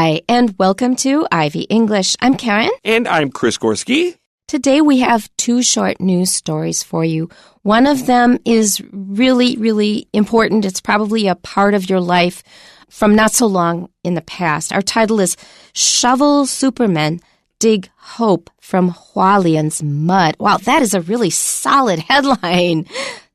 Hi, and welcome to Ivy English. I'm Karen. And I'm Chris Gorski. Today we have two short news stories for you. One of them is really, really important. It's probably a part of your life from not so long in the past. Our title is Shovel Supermen Dig Hope from Hualien's Mud. Wow, that is a really solid headline.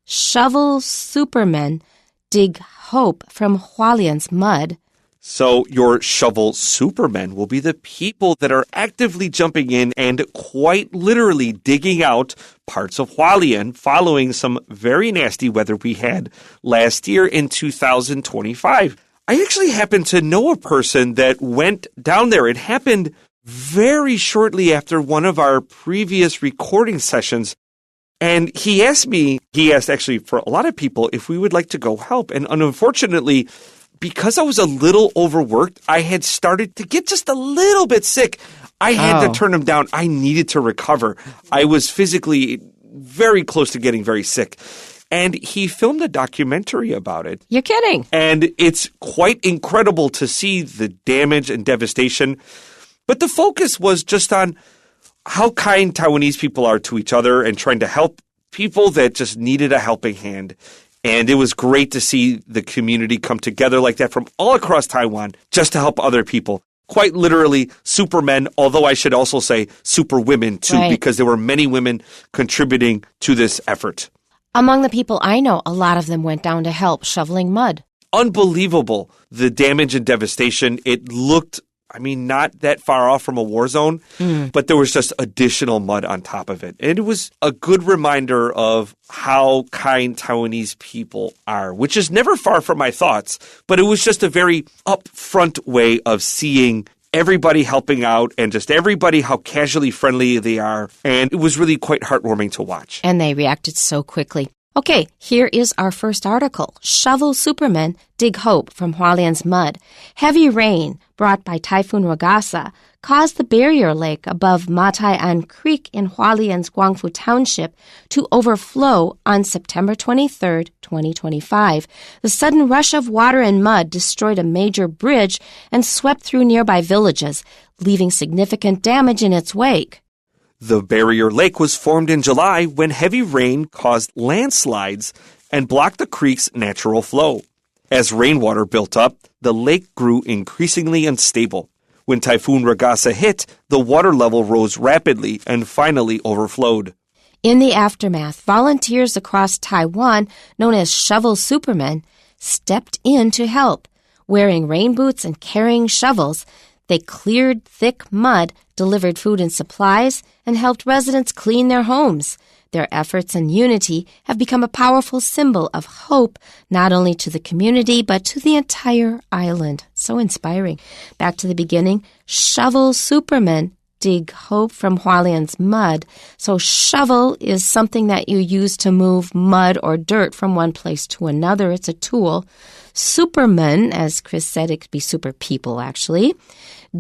Shovel Supermen Dig Hope from Hualien's Mud. So your shovel supermen will be the people that are actively jumping in and quite literally digging out parts of Hualien following some very nasty weather we had last year in 2025. I actually happen to know a person that went down there. It happened very shortly after one of our previous recording sessions. And he asked actually for a lot of people if we would like to go help. And unfortunately, because I was a little overworked, I had started to get just a little bit sick. I had to turn him down. I needed to recover. I was physically very close to getting very sick. And he filmed a documentary about it. You're kidding. And it's quite incredible to see the damage and devastation. But the focus was just on how kind Taiwanese people are to each other and trying to help people that just needed a helping hand. And it was great to see the community come together like that from all across Taiwan just to help other people. Quite literally, supermen, although I should also say superwomen too, right, because there were many women contributing to this effort. Among the people I know, a lot of them went down to help shoveling mud. Unbelievable, the damage and devastation. It looked, not that far off from a war zone, but there was just additional mud on top of it. And it was a good reminder of how kind Taiwanese people are, which is never far from my thoughts, but it was just a very upfront way of seeing everybody helping out and just everybody how casually friendly they are. And it was really quite heartwarming to watch. And they reacted so quickly. Okay, here is our first article. Shovel Supermen Dig Hope from Hualien's Mud. Heavy rain brought by Typhoon Ragasa caused the barrier lake above Matai'an Creek in Hualien's Guangfu Township to overflow on September 23, 2025. The sudden rush of water and mud destroyed a major bridge and swept through nearby villages, leaving significant damage in its wake. The barrier lake was formed in July when heavy rain caused landslides and blocked the creek's natural flow. As rainwater built up, the lake grew increasingly unstable. When Typhoon Ragasa hit, the water level rose rapidly and finally overflowed. In the aftermath, volunteers across Taiwan, known as Shovel Supermen, stepped in to help. Wearing rain boots and carrying shovels, they cleared thick mud, delivered food and supplies, and helped residents clean their homes. Their efforts and unity have become a powerful symbol of hope, not only to the community, but to the entire island. So inspiring. Back to the beginning, Shovel Supermen Dig Hope from Hualien's Mud. So shovel is something that you use to move mud or dirt from one place to another. It's a tool. Supermen, as Chris said, it could be super people, actually.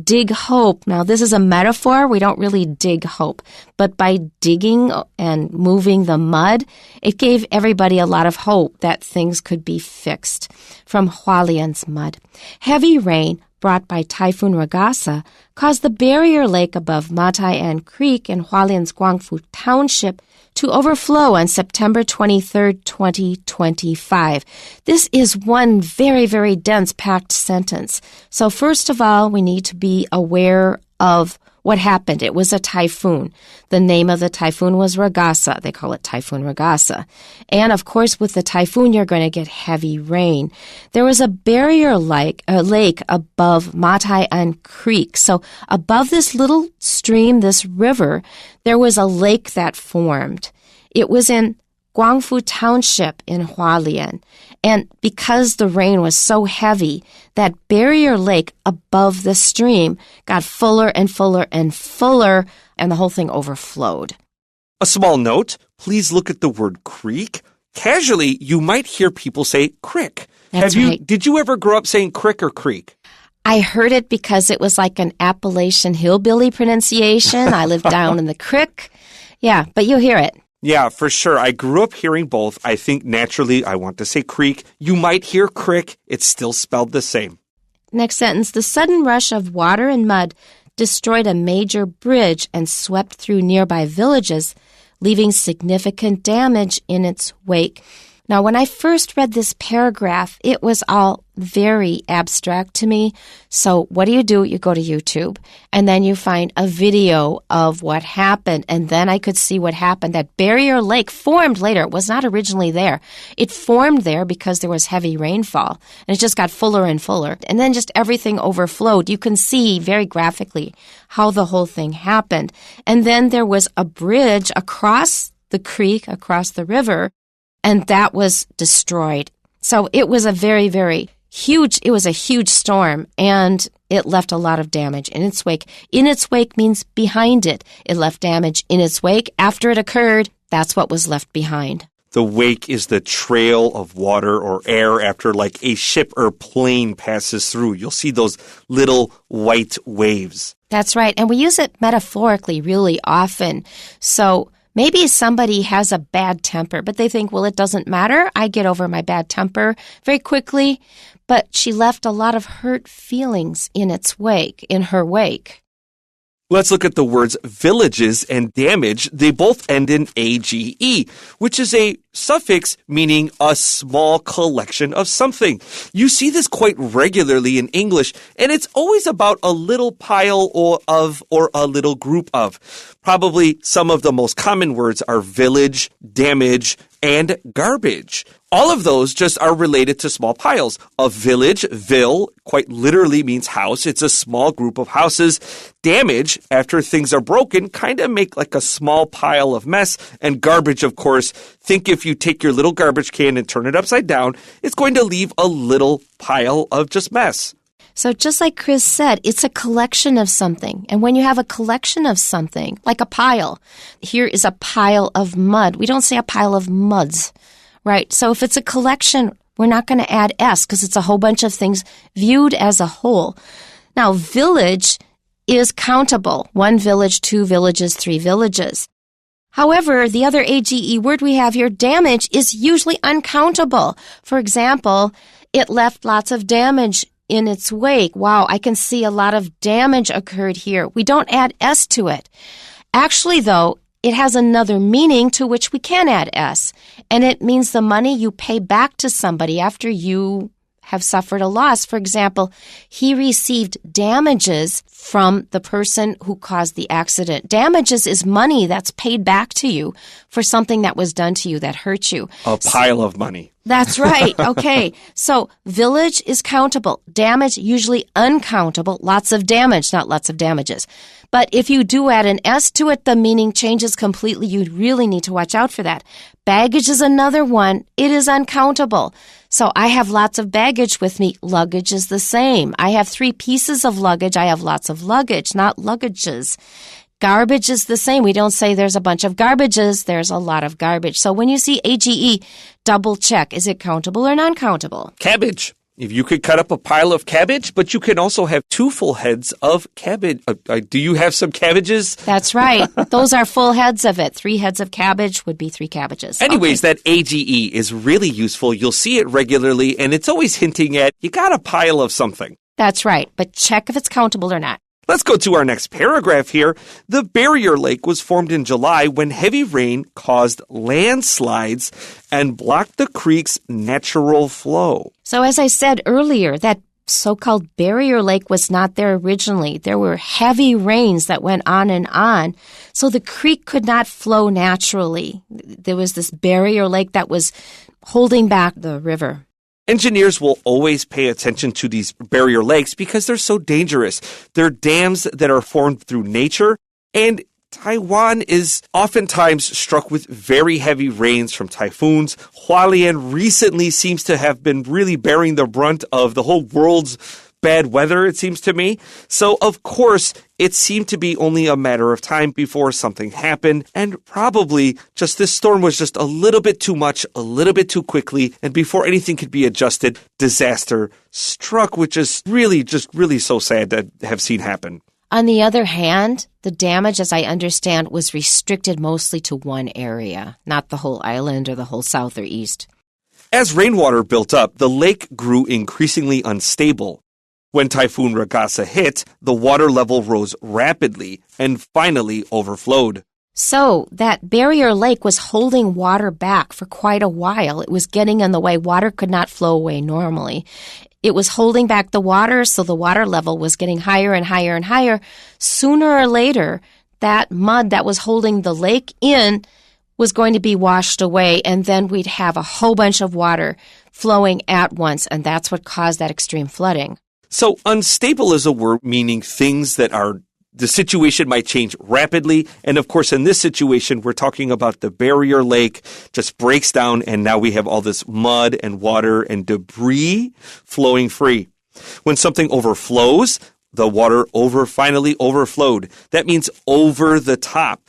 Dig hope. Now, this is a metaphor. We don't really dig hope. But by digging and moving the mud, it gave everybody a lot of hope that things could be fixed. From Hualien's Mud. Heavy rain brought by Typhoon Ragasa caused the barrier lake above Matai'an Creek in Hualien's Guangfu Township to overflow on September 23, 2025. This is one very, very dense, packed sentence. So first of all, we need to be aware of what happened. It was a typhoon. The name of the typhoon was Ragasa. They call it Typhoon Ragasa. And of course, with the typhoon, you're going to get heavy rain. There was a barrier lake above Matai'an Creek. So above this little stream, this river, there was a lake that formed. It was in Guangfu Township in Hualien. And because the rain was so heavy, that barrier lake above the stream got fuller and fuller and fuller, and the whole thing overflowed. A small note, please look at the word creek. Casually, you might hear people say crick. That's right. Did you ever grow up saying crick or creek? I heard it because it was like an Appalachian hillbilly pronunciation. I lived down in the creek. Yeah, but you'll hear it. Yeah, for sure. I grew up hearing both. I think naturally I want to say creek. You might hear crick. It's still spelled the same. Next sentence, the sudden rush of water and mud destroyed a major bridge and swept through nearby villages, leaving significant damage in its wake. Now, when I first read this paragraph, it was all very abstract to me. So what do? You go to YouTube, and then you find a video of what happened, and then I could see what happened. That barrier lake formed later. It was not originally there. It formed there because there was heavy rainfall, and it just got fuller and fuller. And then just everything overflowed. You can see very graphically how the whole thing happened. And then there was a bridge across the creek, across the river, and that was destroyed. So it was a very, very huge storm, and it left a lot of damage in its wake. In its wake means behind it. It left damage in its wake. After it occurred, that's what was left behind. The wake is the trail of water or air after like a ship or plane passes through. You'll see those little white waves. That's right. And we use it metaphorically really often. So maybe somebody has a bad temper, but they think, well, it doesn't matter. I get over my bad temper very quickly. But she left a lot of hurt feelings in her wake. Let's look at the words villages and damage. They both end in age, which is a suffix meaning a small collection of something. You see this quite regularly in English, and it's always about a little pile or a little group of. Probably some of the most common words are village, damage, and garbage. All of those just are related to small piles. A village, ville, quite literally means house. It's a small group of houses. Damage, after things are broken, kind of make like a small pile of mess. And garbage, of course, think if you take your little garbage can and turn it upside down, it's going to leave a little pile of just mess. So just like Chris said, it's a collection of something. And when you have a collection of something, like a pile, here is a pile of mud. We don't say a pile of muds, right? So if it's a collection, we're not going to add S because it's a whole bunch of things viewed as a whole. Now, village is countable. 1 village, 2 villages, 3 villages. However, the other AGE word we have here, damage, is usually uncountable. For example, it left lots of damage in its wake. Wow, I can see a lot of damage occurred here. We don't add S to it. Actually, though, it has another meaning to which we can add S, and it means the money you pay back to somebody after you have suffered a loss. For example, he received damages from the person who caused the accident. Damages is money that's paid back to you for something that was done to you that hurt you. A pile of money. That's right. Okay. So village is countable. Damage, usually uncountable. Lots of damage, not lots of damages. But if you do add an S to it, the meaning changes completely. You really need to watch out for that. Baggage is another one. It is uncountable. So I have lots of baggage with me. Luggage is the same. I have 3 pieces of luggage. I have lots of luggage, not luggages. Garbage is the same. We don't say there's a bunch of garbages. There's a lot of garbage. So when you see AGE, double check. Is it countable or non-countable? Cabbage. If you could cut up a pile of cabbage, but you can also have 2 full heads of cabbage. Do you have some cabbages? That's right. Those are full heads of it. 3 heads of cabbage would be 3 cabbages. Anyways, okay. That AGE is really useful. You'll see it regularly, and it's always hinting at you got a pile of something. That's right. But check if it's countable or not. Let's go to our next paragraph here. The barrier lake was formed in July when heavy rain caused landslides and blocked the creek's natural flow. So as I said earlier, that so-called barrier lake was not there originally. There were heavy rains that went on and on, so the creek could not flow naturally. There was this barrier lake that was holding back the river. Engineers will always pay attention to these barrier lakes because they're so dangerous. They're dams that are formed through nature, and Taiwan is oftentimes struck with very heavy rains from typhoons. Hualien recently seems to have been really bearing the brunt of the whole world's bad weather, it seems to me. So, of course, it seemed to be only a matter of time before something happened, and probably just this storm was just a little bit too much, a little bit too quickly, and before anything could be adjusted, disaster struck, which is really so sad to have seen happen. On the other hand, the damage, as I understand, was restricted mostly to one area, not the whole island or the whole south or east. As rainwater built up, the lake grew increasingly unstable. When Typhoon Ragasa hit, the water level rose rapidly and finally overflowed. So that barrier lake was holding water back for quite a while. It was getting in the way. Water could not flow away normally. It was holding back the water, so the water level was getting higher and higher and higher. Sooner or later, that mud that was holding the lake in was going to be washed away, and then we'd have a whole bunch of water flowing at once, and that's what caused that extreme flooding. So unstable is a word meaning things that the situation might change rapidly. And of course, in this situation, we're talking about the barrier lake just breaks down, and now we have all this mud and water and debris flowing free. When something overflows, the water finally overflowed. That means over the top.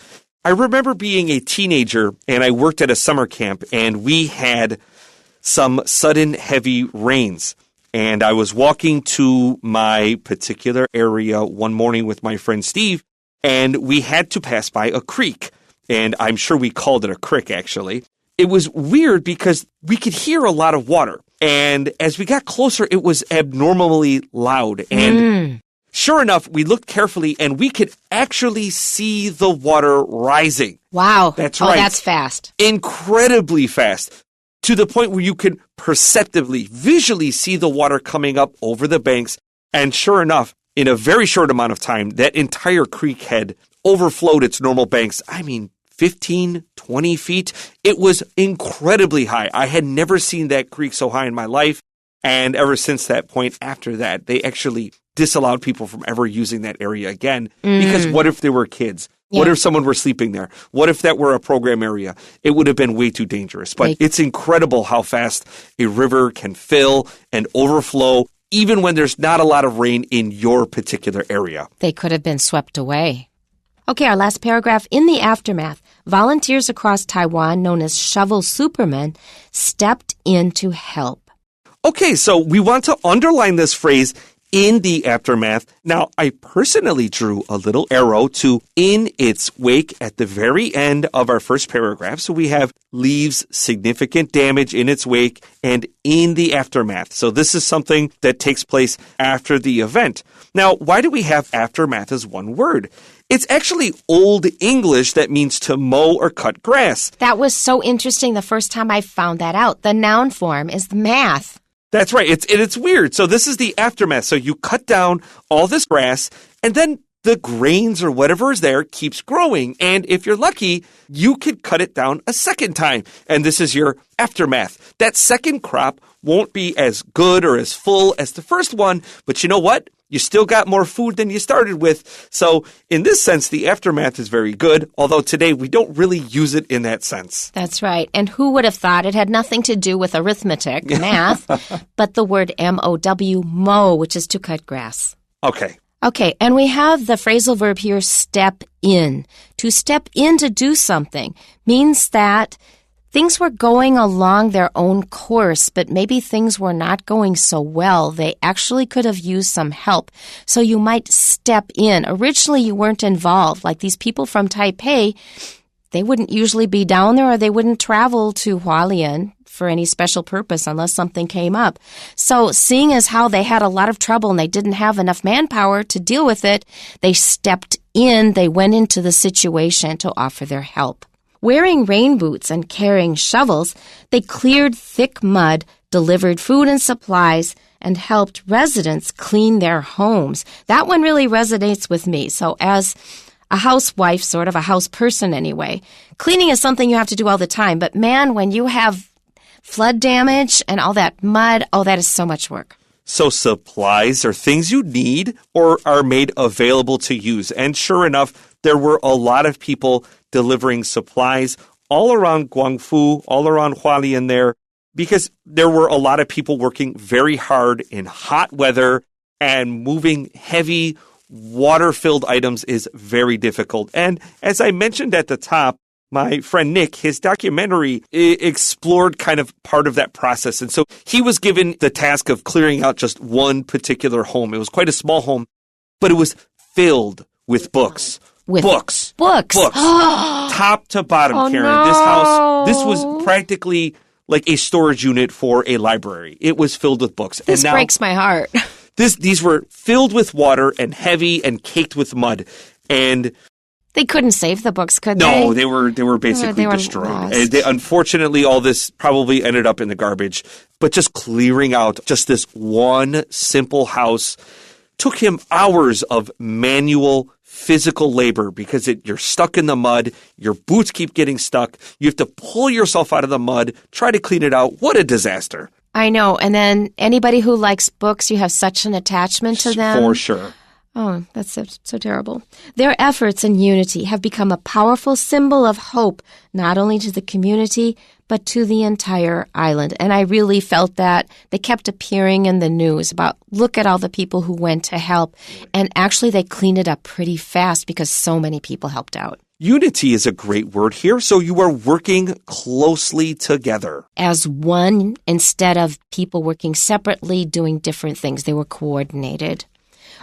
I remember being a teenager, and I worked at a summer camp, and we had some sudden heavy rains. And I was walking to my particular area one morning with my friend Steve, and we had to pass by a creek. And I'm sure we called it a crick, actually. It was weird because we could hear a lot of water. And as we got closer, it was abnormally loud. And sure enough, we looked carefully, and we could actually see the water rising. Wow. That's right. Oh, that's fast. Incredibly fast. To the point where you can perceptively, visually see the water coming up over the banks. And sure enough, in a very short amount of time, that entire creek had overflowed its normal banks. 15, 20 feet. It was incredibly high. I had never seen that creek so high in my life. And ever since that point, after that, they actually disallowed people from ever using that area again. Because what if there were kids? Yeah. What if someone were sleeping there? What if that were a program area? It would have been way too dangerous. But it's incredible how fast a river can fill and overflow, even when there's not a lot of rain in your particular area. They could have been swept away. Okay, our last paragraph. In the aftermath, volunteers across Taiwan, known as shovel supermen, stepped in to help. Okay, so we want to underline this phrase, in the aftermath. Now, I personally drew a little arrow to in its wake at the very end of our first paragraph. So we have leaves significant damage in its wake and in the aftermath. So this is something that takes place after the event. Now, why do we have aftermath as one word? It's actually Old English that means to mow or cut grass. That was so interesting the first time I found that out. The noun form is the math. That's right. It's weird. So this is the aftermath. So you cut down all this grass, and then the grains or whatever is there keeps growing. And if you're lucky, you could cut it down a second time. And this is your aftermath. That second crop won't be as good or as full as the first one. But you know what? You still got more food than you started with. So in this sense, the aftermath is very good, although today we don't really use it in that sense. That's right. And who would have thought it had nothing to do with arithmetic, math, but the word M-O-W, mow, which is to cut grass. Okay. Okay, and we have the phrasal verb here, step in. To step in to do something means that things were going along their own course, but maybe things were not going so well. They actually could have used some help. So you might step in. Originally, you weren't involved. Like these people from Taipei, they wouldn't usually be down there, or they wouldn't travel to Hualien for any special purpose unless something came up. So seeing as how they had a lot of trouble and they didn't have enough manpower to deal with it, they stepped in. They went into the situation to offer their help. Wearing rain boots and carrying shovels, they cleared thick mud, delivered food and supplies, and helped residents clean their homes. That one really resonates with me. So as a housewife, sort of a house person anyway, cleaning is something you have to do all the time. But man, when you have flood damage and all that mud, oh, that is so much work. So supplies are things you need or are made available to use. And sure enough, there were a lot of people delivering supplies all around Guangfu, all around Hualien there, because there were a lot of people working very hard in hot weather, and moving heavy water-filled items is very difficult. And as I mentioned at the top, my friend Nick, his documentary explored kind of part of that process. And so he was given the task of clearing out just one particular home. It was quite a small home, but it was filled with books. Books. Top to bottom, oh, Karen. No. This was practically like a storage unit for a library. It was filled with books. This breaks my heart. These were filled with water and heavy and caked with mud. And they couldn't save the books, could they? No, they were basically destroyed. And unfortunately, all this probably ended up in the garbage. But just clearing out just this one simple house took him hours of manual physical labor because you're stuck in the mud. Your boots keep getting stuck. You have to pull yourself out of the mud, try to clean it out. What a disaster. I know. And then anybody who likes books, you have such an attachment to them. For sure. Oh, that's so terrible. Their efforts in unity have become a powerful symbol of hope, not only to the community, but to the entire island. And I really felt that. They kept appearing in the news about, look at all the people who went to help. And actually, they cleaned it up pretty fast because so many people helped out. Unity is a great word here, so you are working closely together. As one, instead of people working separately, doing different things. They were coordinated.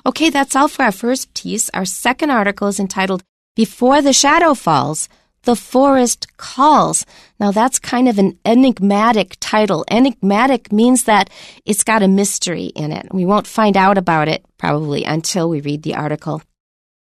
Okay, that's all for our first piece. Our second article is entitled, Before the Shadow Falls, the Forest Calls. Now, that's kind of an enigmatic title. Enigmatic means that it's got a mystery in it. We won't find out about it probably until we read the article.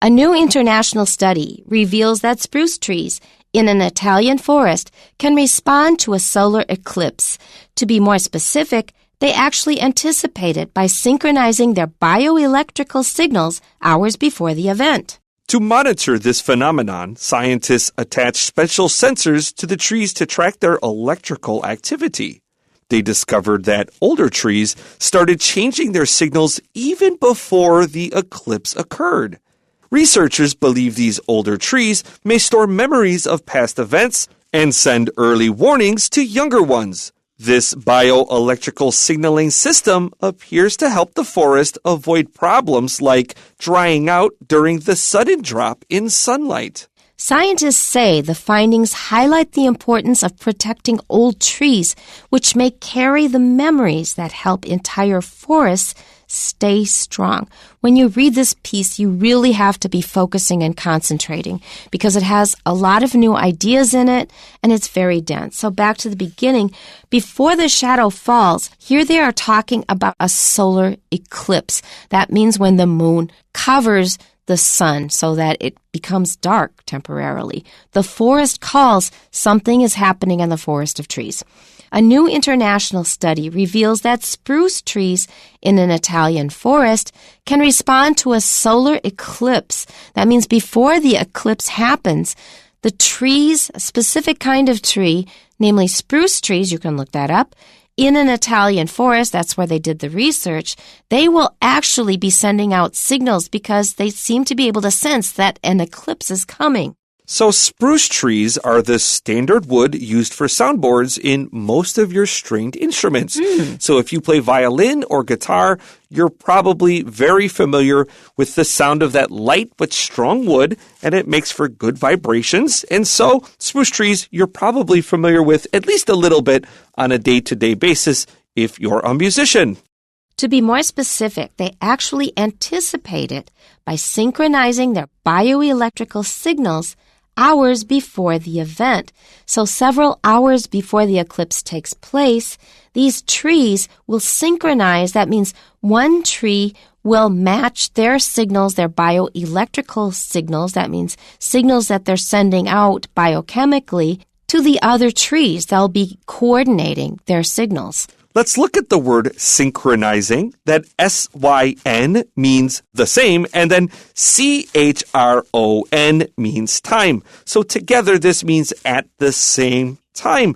A new international study reveals that spruce trees in an Italian forest can respond to a solar eclipse. To be more specific, they actually anticipate it by synchronizing their bioelectrical signals hours before the event. To monitor this phenomenon, scientists attach special sensors to the trees to track their electrical activity. They discovered that older trees started changing their signals even before the eclipse occurred. Researchers believe these older trees may store memories of past events and send early warnings to younger ones. This bioelectrical signaling system appears to help the forest avoid problems like drying out during the sudden drop in sunlight. Scientists say the findings highlight the importance of protecting old trees, which may carry the memories that help entire forests stay strong. When you read this piece, you really have to be focusing and concentrating because it has a lot of new ideas in it and it's very dense. So back to the beginning, before the shadow falls, here they are talking about a solar eclipse. That means when the moon covers the sun so that it becomes dark temporarily. The forest calls, something is happening in the forest of trees. A new international study reveals that spruce trees in an Italian forest can respond to a solar eclipse. That means before the eclipse happens, the trees, a specific kind of tree, namely spruce trees, you can look that up, in an Italian forest, that's where they did the research, they will actually be sending out signals because they seem to be able to sense that an eclipse is coming. So spruce trees are the standard wood used for soundboards in most of your stringed instruments. So if you play violin or guitar, you're probably very familiar with the sound of that light but strong wood, and it makes for good vibrations. And so spruce trees you're probably familiar with at least a little bit on a day-to-day basis if you're a musician. To be more specific, they actually anticipate it by synchronizing their bioelectrical signals hours before the event. So several hours before the eclipse takes place, these trees will synchronize. That means one tree will match their signals, their bioelectrical signals. That means signals that they're sending out biochemically to the other trees. They'll be coordinating their signals. Let's look at the word synchronizing. That S-Y-N means the same, and then C-H-R-O-N means time. So together, this means at the same time.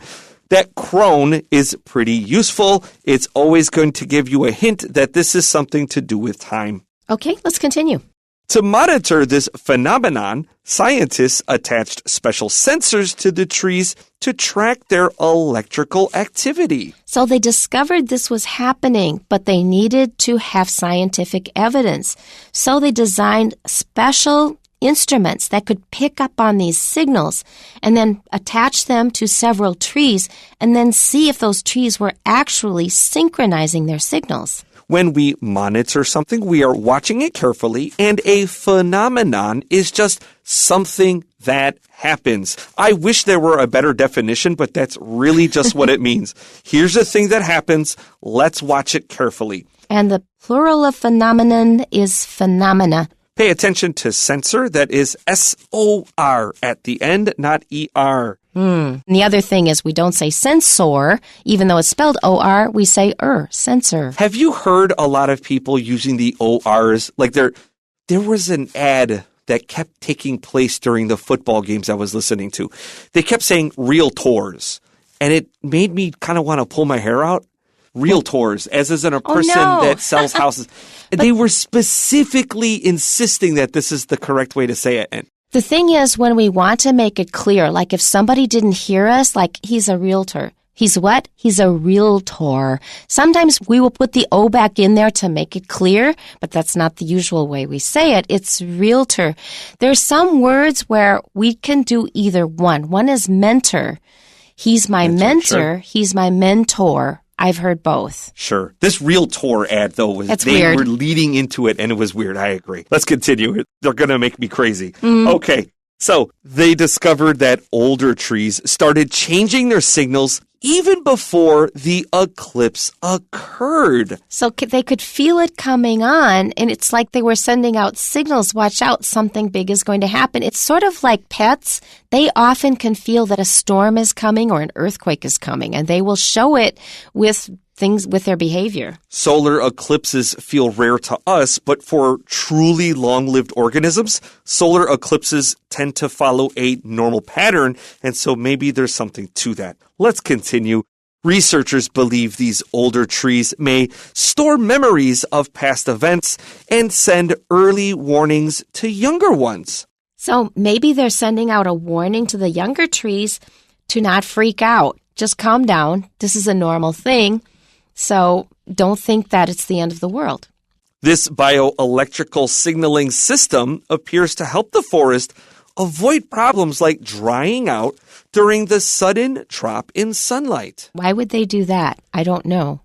That crone is pretty useful. It's always going to give you a hint that this is something to do with time. Okay, let's continue. To monitor this phenomenon, scientists attached special sensors to the trees to track their electrical activity. So they discovered this was happening, but they needed to have scientific evidence. So they designed special instruments that could pick up on these signals and then attach them to several trees and then see if those trees were actually synchronizing their signals. When we monitor something, we are watching it carefully, and a phenomenon is just something that happens. I wish there were a better definition, but that's really just what it means. Here's a thing that happens. Let's watch it carefully. And the plural of phenomenon is phenomena. Pay attention to sensor. That is S-O-R at the end, not E-R. And the other thing is we don't say sensor. Even though it's spelled O-R, we say sensor. Have you heard a lot of people using the O-Rs? Like there was an ad that kept taking place during the football games I was listening to. They kept saying realtors, and it made me kind of want to pull my hair out. Realtors, as in a person that sells houses. They were specifically insisting that this is the correct way to say it. And the thing is, when we want to make it clear, like if somebody didn't hear us, like he's a realtor. He's what? He's a realtor. Sometimes we will put the O back in there to make it clear, but that's not the usual way we say it. It's realtor. There's some words where we can do either one. One is mentor. He's my mentor. Sure. He's my mentor. I've heard both. Sure. This realtor ad, though, they were leading into it, and it was weird. I agree. Let's continue. They're going to make me crazy. Okay. So they discovered that older trees started changing their signals even before the eclipse occurred. So they could feel it coming on, and it's like they were sending out signals, watch out, something big is going to happen. It's sort of like pets. They often can feel that a storm is coming or an earthquake is coming, and they will show it with things with their behavior. Solar eclipses feel rare to us, but for truly long-lived organisms, solar eclipses tend to follow a normal pattern, and so maybe there's something to that. Let's continue. Researchers believe these older trees may store memories of past events and send early warnings to younger ones. So maybe they're sending out a warning to the younger trees to not freak out. Just calm down. This is a normal thing. So don't think that it's the end of the world. This bioelectrical signaling system appears to help the forest avoid problems like drying out during the sudden drop in sunlight. Why would they do that? I don't know.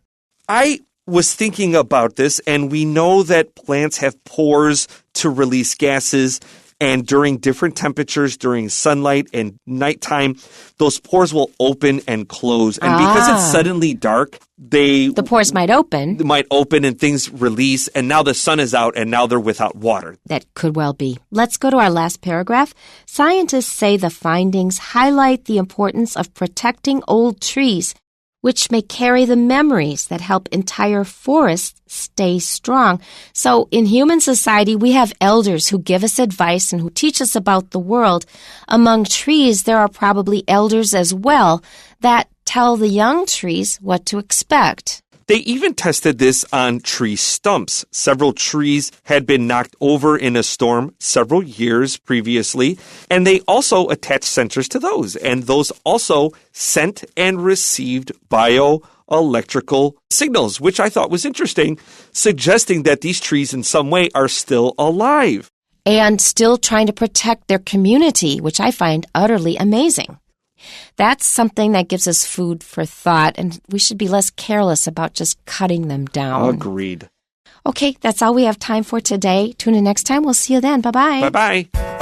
I was thinking about this, and we know that plants have pores to release gases, and during different temperatures, during sunlight and nighttime, those pores will open and close. And because it's suddenly dark, the pores might open. And things release, and now the sun is out, and now they're without water. That could well be. Let's go to our last paragraph. Scientists say the findings highlight the importance of protecting old trees, which may carry the memories that help entire forests stay strong. So in human society, we have elders who give us advice and who teach us about the world. Among trees, there are probably elders as well that tell the young trees what to expect. They even tested this on tree stumps. Several trees had been knocked over in a storm several years previously, and they also attached sensors to those, and those also sent and received bioelectrical signals, which I thought was interesting, suggesting that these trees in some way are still alive. And still trying to protect their community, which I find utterly amazing. That's something that gives us food for thought, and we should be less careless about just cutting them down. Agreed. Okay, that's all we have time for today. Tune in next time. We'll see you then. Bye-bye. Bye-bye.